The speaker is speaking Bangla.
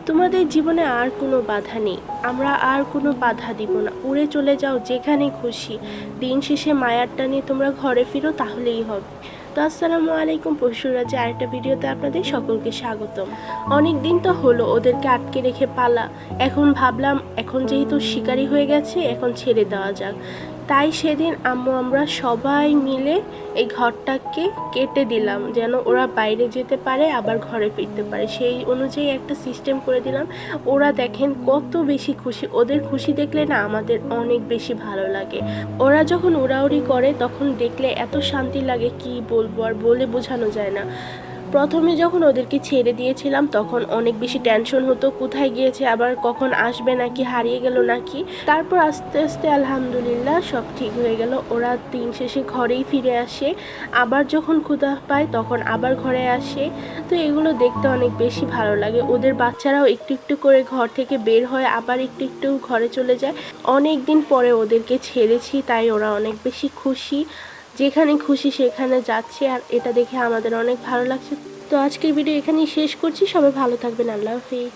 তোমাদের জীবনে আর কোনো বাধা নেই, আমরা আর কোনো বাধা দিব না, উড়ে চলে যাও যেখানে খুশি। দিন শেষে মায়ার টানে তোমরা ঘরে ফিরো, তাহলেই হবে। তো আসসালামু আলাইকুম, পশুরাজে আরেকটা ভিডিওতে আপনাদের সকলকে স্বাগতম। অনেক দিন তো হলো ওদেরকে আটকে রেখে পালা, এখন ভাবলাম এখন যেহেতু শিকারি হয়ে গেছে এখন ছেড়ে দেওয়া যাক। তাই সেদিন আমরা সবাই মিলে এই ঘরটাকে কেটে দিলাম, যেন ওরা বাইরে যেতে পারে আবার ঘরে ফিরতে পারে, সেই অনুযায়ী একটা সিস্টেম করে দিলাম। ওরা দেখেন কত বেশি খুশি, ওদের খুশি দেখলে না আমাদের অনেক বেশি ভালো লাগে। ওরা যখন উড়াউড়ি করে তখন দেখলে এত শান্তি লাগে, কি বলবো, আর বলে বোঝানো যায় না। প্রথমে যখন ওদেরকে ছেড়ে দিয়েছিলাম তখন অনেক বেশি টেনশন হতো, কোথায় গিয়েছে, আবার কখন আসবে, নাকি হারিয়ে গেল নাকি। তারপর আস্তে আস্তে আলহামদুলিল্লাহ সব ঠিক হয়ে গেল। ওরা দিন শেষে ঘরেই ফিরে আসে, আবার যখন ক্ষুধা পায় তখন আবার ঘরে আসে। তো এগুলো দেখতে অনেক বেশি ভালো লাগে। ওদের বাচ্চারাও একটু একটু করে ঘর থেকে বের হয়, আবার একটু একটু ঘরে চলে যায়। অনেক দিন পরে ওদেরকে ছেড়েছি, তাই ওরা অনেক বেশি খুশি, যেখানে খুশি সেখানে যাচ্ছে, আর এটা দেখে আমাদের অনেক ভালো লাগছে। তো আজকের ভিডিও এখানেই শেষ করছি, সবাই ভালো থাকবেন, আল্লাহ হাফিজ।